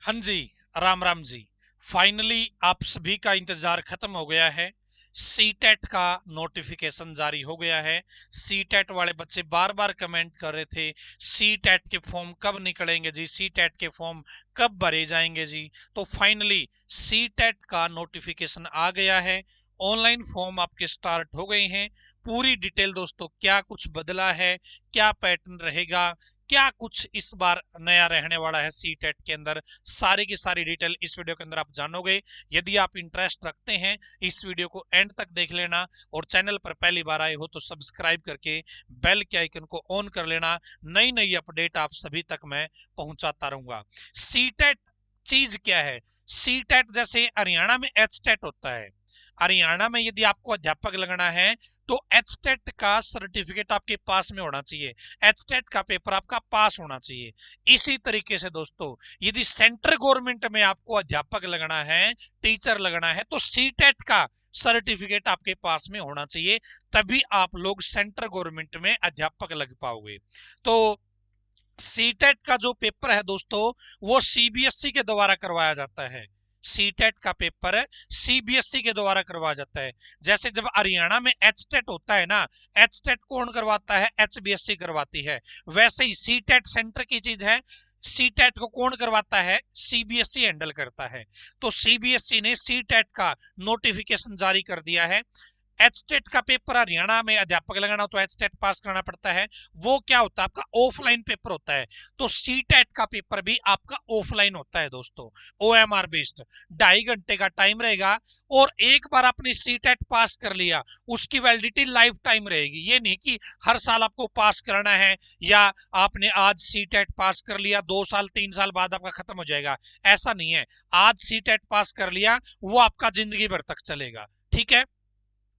हाँ जी, राम राम जी। फाइनली आप सभी का इंतजार खत्म हो गया है। सीटेट का नोटिफिकेशन जारी हो गया है। सीटेट वाले बच्चे बार बार कमेंट कर रहे थे, सीटेट के फॉर्म कब निकलेंगे जी, सीटेट के फॉर्म कब भरे जाएंगे जी। तो फाइनली सीटेट का नोटिफिकेशन आ गया है। ऑनलाइन फॉर्म आपके स्टार्ट हो गए हैं। पूरी डिटेल दोस्तों, क्या कुछ बदला है, क्या पैटर्न रहेगा, क्या कुछ इस बार नया रहने वाला है सीटेट के अंदर, सारी की सारी डिटेल इस वीडियो के अंदर आप जानोगे। यदि आप इंटरेस्ट रखते हैं, इस वीडियो को एंड तक देख लेना और चैनल पर पहली बार आए हो तो सब्सक्राइब करके बेल के आइकन को ऑन कर लेना। नई नई अपडेट आप सभी तक मैं पहुंचाता रहूंगा। सीटेट चीज क्या है? सीटेट जैसे हरियाणा में एचटेट होता है, हरियाणा में यदि आपको अध्यापक लगना है तो एचटेट का सर्टिफिकेट आपके पास में होना चाहिए, एचटेट का पेपर आपका पास होना चाहिए। इसी तरीके से दोस्तों, यदि सेंट्रल गवर्नमेंट में आपको अध्यापक लगना है, टीचर लगना है, तो सीटेट का सर्टिफिकेट आपके पास में होना चाहिए, तभी आप लोग सेंट्रल गवर्नमेंट में अध्यापक लग पाओगे। तो सीटेट का जो पेपर है दोस्तों, वो सीबीएसई के द्वारा करवाया जाता है। सीटेट का पेपर सीबीएसई के द्वारा करवाया जाता है। जैसे जब हरियाणा में एचटेट होता है ना, एचटेट कौन करवाता है? एचबीएसई करवाती है। वैसे ही सीटेट सेंटर की चीज है, सीटेट को कौन करवाता है? सीबीएसई हैंडल करता है। तो सीबीएसई ने सीटेट का नोटिफिकेशन जारी कर दिया है। एचटेट का पेपर हरियाणा में अध्यापक लगाना हो तो एचटेट पास करना पड़ता है। वो क्या होता है? आपका ऑफलाइन पेपर होता है। तो सीटेट का पेपर भी आपका ऑफलाइन होता है दोस्तों, ओएमआर बेस्ड। 2.5 घंटे का टाइम रहेगा और एक बार आपने सीटेट पास कर लिया, उसकी वैलिडिटी लाइफ टाइम रहेगी। ये नहीं कि हर साल आपको पास करना है, या आपने आज सीटेट पास कर लिया 2 साल 3 साल बाद आपका खत्म हो जाएगा, ऐसा नहीं है। आज सीटेट पास कर लिया, वो आपका जिंदगी भर तक चलेगा। ठीक है,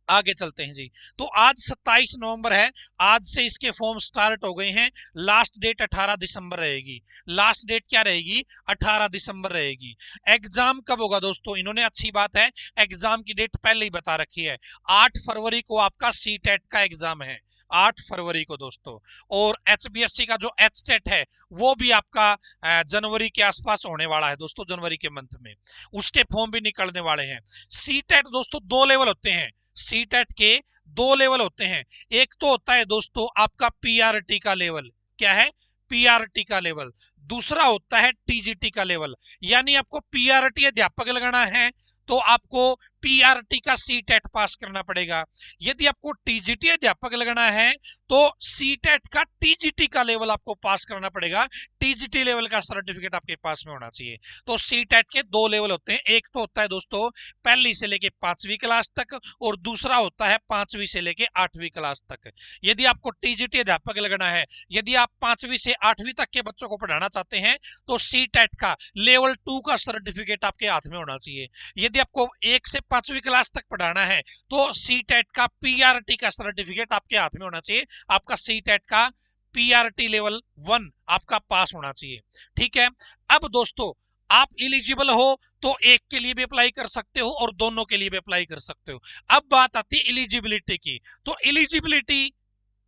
आगे चलते हैं जी। तो आज 27 नवंबर है, आज से इसके फॉर्म स्टार्ट हो गए हैं। लास्ट डेट 18 दिसंबर रहेगी। लास्ट डेट क्या रहेगी? 18 दिसंबर रहेगी। एग्जाम कब होगा दोस्तों? इन्होंने अच्छी बात है, एग्जाम की डेट पहले ही बता रखी है। 8 फरवरी को आपका सीटेट का एग्जाम है, 8 फरवरी को दोस्तों। और एचबीएससी का जो एचटेट है, वो भी आपका जनवरी के आसपास होने वाला है दोस्तों, जनवरी के मंथ में उसके फॉर्म भी निकलने वाले हैं। सीटेट दोस्तों 2 लेवल होते हैं, सीटेट के 2 लेवल होते हैं। एक तो होता है दोस्तों आपका पीआरटी का लेवल। क्या है? पीआरटी का लेवल। दूसरा होता है टीजीटी का लेवल। यानी आपको पीआरटी अध्यापक लगाना है तो आपको पीआरटी का सीटेट पास करना पड़ेगा। यदि आपको टीजीटी अध्यापक लगाना है तो सीटेट का टीजीटी का लेवल आपको पास करना पड़ेगा। टीजीटी लेवल का सर्टिफिकेट आपके पास में होना चाहिए। तो सीटेट के 2 लेवल होते हैं। एक तो होता है दोस्तों पहली से लेके 5वीं क्लास तक, और दूसरा होता है 5वीं से लेके 8वीं क्लास तक। यदि आपको टीजीटी अध्यापक लगना है, यदि आप 5वीं से 8वीं तक के बच्चों को पढ़ाना चाहते हैं, तो सीटेट का लेवल 2 का सर्टिफिकेट आपके हाथ में होना चाहिए। यदि आपको 1 से 5वीं क्लास तक पढ़ाना है तो सीटेट का पीआरटी का सर्टिफिकेट आपके हाथ में होना चाहिए। आपका सीटेट का पीआरटी लेवल 1 आपका पास होना चाहिए। ठीक है, अब दोस्तों आप इलिजिबल हो तो एक के लिए भी अप्लाई कर सकते हो और दोनों के लिए भी अप्लाई कर सकते हो। अब बात आती है इलिजिबिलिटी की। तो इलिजिबिलिटी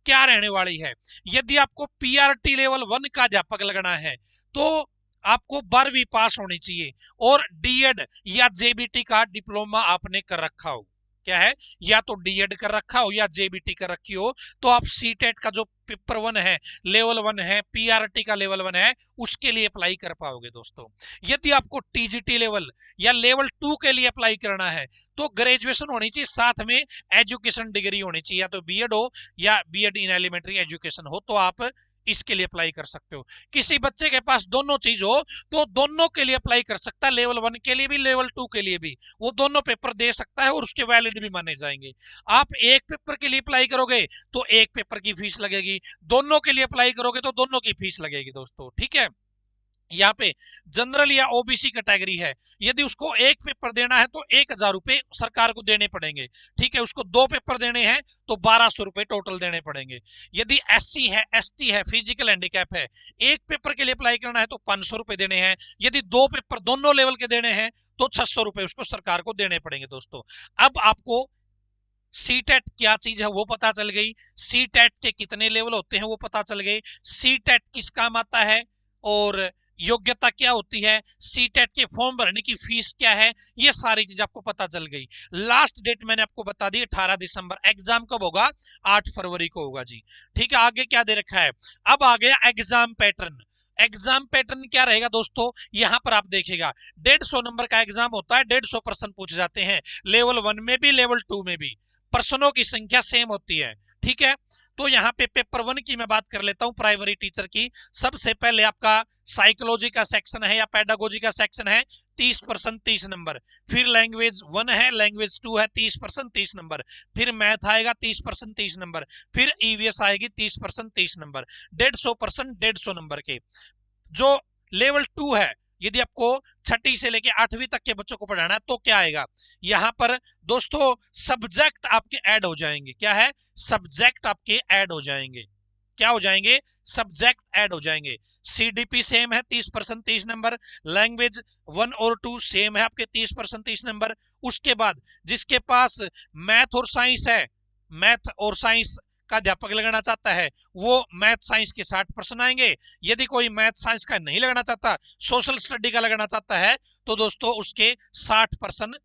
क्या रहने वाली है? यदि आपको पीआरटी लेवल 1 का अध्यापक लगना है तो आपको 12वीं पास होनी चाहिए और डीएड या जेबीटी का डिप्लोमा आपने कर रखा हो। क्या है? या तो डीएड कर रखा हो या जेबीटी कर रखी हो, तो आप सीटेट का जो पेपर 1 है, लेवल 1 है, पीआरटी का लेवल 1 है, उसके लिए अप्लाई कर पाओगे दोस्तों। यदि आपको टीजीटी लेवल या लेवल 2 के लिए अप्लाई करना है तो ग्रेजुएशन होनी चाहिए, साथ में एजुकेशन डिग्री होनी चाहिए, या तो बीएड हो या बीएड इन एलिमेंट्री एजुकेशन हो, तो आप इसके लिए अप्लाई कर सकते हो। किसी बच्चे के पास दोनों चीज हो तो दोनों के लिए अप्लाई कर सकता है, लेवल 1 के लिए भी लेवल 2 के लिए भी। वो दोनों पेपर दे सकता है और उसके वैलिड भी माने जाएंगे। आप एक पेपर के लिए अप्लाई करोगे तो एक पेपर की फीस लगेगी, दोनों के लिए अप्लाई करोगे तो दोनों की फीस लगेगी दोस्तों। ठीक है, यहाँ पे जनरल या ओबीसी कैटेगरी है, यदि उसको एक पेपर देना है तो 1000 रुपए सरकार को देने पड़ेंगे। ठीक है, उसको 2 पेपर देने हैं तो 1200 रुपए टोटल देने पड़ेंगे। यदि एससी है, एसटी है, फिजिकल हैंडीकैप है, एक पेपर के लिए अप्लाई करना है तो 500 रुपए देने हैं। यदि 2 पेपर दोनों लेवल के देने हैं तो 600 रुपए उसको सरकार को देने पड़ेंगे दोस्तों। अब आपको सीटेट क्या चीज है वो पता चल गई, सीटेट के कितने लेवल होते हैं वो पता चल गए, सीटेट किस काम आता है, और योग्यता क्या होती है, सीटेट के फॉर्म भरने की फीस क्या है, ये सारी चीज आपको पता चल गई। लास्ट डेट मैंने आपको बता दी 18 दिसंबर। एग्जाम कब होगा, 8 फरवरी को होगा जी। ठीक है, आगे क्या दे रखा है, अब आ गया एग्जाम पैटर्न। एग्जाम पैटर्न क्या रहेगा दोस्तों, यहां पर आप देखिएगा 150 नंबर का एग्जाम होता है, 150 प्रश्न पूछे जाते हैं, लेवल 1 में भी लेवल 2 में भी प्रश्नों की संख्या सेम होती है। ठीक है, तो यहाँ पे पेपर 1 की मैं बात कर लेता हूं, प्राइमरी टीचर की। सबसे पहले आपका साइकोलॉजी का सेक्शन है या पेडागोजी का सेक्शन है, 30% 30 नंबर। फिर लैंग्वेज 1 है, लैंग्वेज 2 है, 30% 30 नंबर। फिर मैथ आएगा 30% 30 नंबर। फिर ईवीएस आएगी 30% 30 नंबर। 150% 150 नंबर के। जो लेवल 2 है, यदि आपको छठी से लेके 8वीं तक के बच्चों को पढ़ाना है तो क्या आएगा, यहां पर दोस्तों सब्जेक्ट आपके ऐड हो जाएंगे। क्या है, सब्जेक्ट आपके ऐड हो जाएंगे। क्या हो जाएंगे, सब्जेक्ट ऐड हो जाएंगे। सीडीपी सेम है 30% 30 नंबर। लैंग्वेज 1 और 2 सेम है आपके 30% 30 नंबर। उसके बाद जिसके पास मैथ और साइंस है, मैथ और साइंस का अध्यापक लगाना चाहता है, वो मैथ साइंस के 60% आएंगे। यदि कोई मैथ साइंस का नहीं लगाना चाहता, सोशल स्टडी का लगाना चाहता है, तो दोस्तों उसके 60%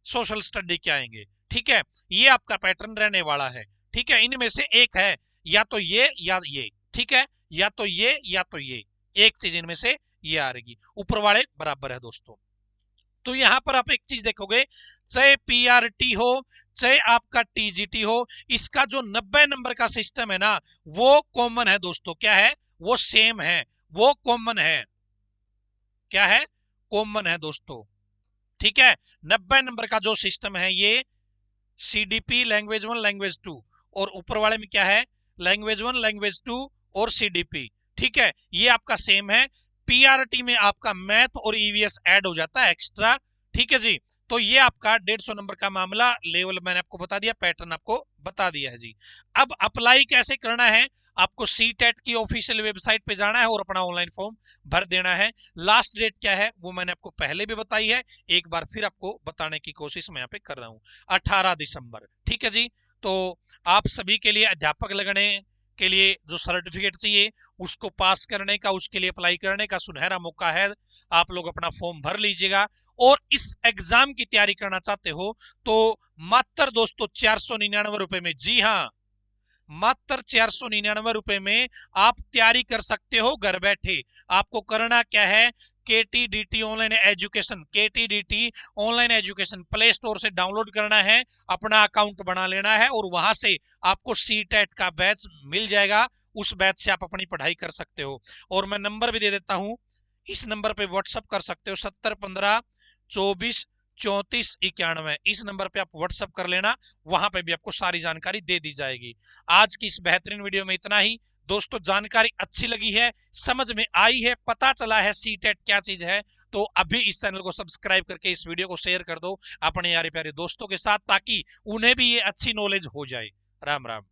सोशल स्टडी के आएंगे। ठीक है, ये आपका पैटर्न रहने वाला है। ठीक है, इनमें से एक है, या तो ये या ये। ठीक है, या तो ये या तो ये, एक चीज इनमें से ये आ रहेगी, ऊपर वाले बराबर है दोस्तों। तो यहां पर आप एक चीज देखोगे, चाहे पीआरटी हो चाहे आपका टीजीटी हो, इसका जो 90 नंबर का सिस्टम है ना, वो कॉमन है दोस्तों। क्या है, वो सेम है, वो कॉमन है। क्या है, कॉमन है दोस्तों। ठीक है, 90 नंबर का जो सिस्टम है ये सीडीपी लैंग्वेज 1 लैंग्वेज 2, और ऊपर वाले में क्या है, लैंग्वेज 1 लैंग्वेज 2 और सीडीपी। ठीक है, ये आपका सेम है। पीआरटी में आपका मैथ और ईवीएस ऐड हो जाता है एक्स्ट्रा। ठीक है जी, तो ये आपका 150 नंबर का मामला, लेवल मैंने आपको बता दिया, पैटर्न आपको बता दिया है जी। अब अप्लाई कैसे करना है, आपको सीटेट की ऑफिशियल वेबसाइट पे जाना है और अपना ऑनलाइन फॉर्म भर देना है। लास्ट डेट क्या है वो मैंने आपको पहले भी बताई है, एक बार फिर आपको बताने की कोशिश मैं यहाँ पे कर रहा हूँ, 18 दिसंबर। ठीक है जी, तो आप सभी के लिए अध्यापक लगने के लिए जो सर्टिफिकेट चाहिए उसको पास करने का, उसके लिए अप्लाई करने का सुनहरा मौका है। आप लोग अपना फॉर्म भर लीजिएगा, और इस एग्जाम की तैयारी करना चाहते हो तो मात्र दोस्तों 499 रुपए में, जी हाँ मात्र 499 रुपए में आप तैयारी कर सकते हो घर बैठे। आपको करना क्या है, KTDT online education, KTDT online education play store से डाउनलोड करना है, अपना अकाउंट बना लेना है, और वहां से आपको सीटेट का बैच मिल जाएगा। उस बैच से आप अपनी पढ़ाई कर सकते हो। और मैं नंबर भी दे देता हूं, इस नंबर पे व्हाट्सअप कर सकते हो, 7015243491। इस नंबर पे आप व्हाट्सअप कर लेना, वहां पे भी आपको सारी जानकारी दे दी जाएगी। आज की इस बेहतरीन वीडियो में इतना ही दोस्तों। जानकारी अच्छी लगी है, समझ में आई है, पता चला है सीटेट क्या चीज है, तो अभी इस चैनल को सब्सक्राइब करके इस वीडियो को शेयर कर दो अपने यारे प्यारे दोस्तों के साथ, ताकि उन्हें भी ये अच्छी नॉलेज हो जाए। राम राम।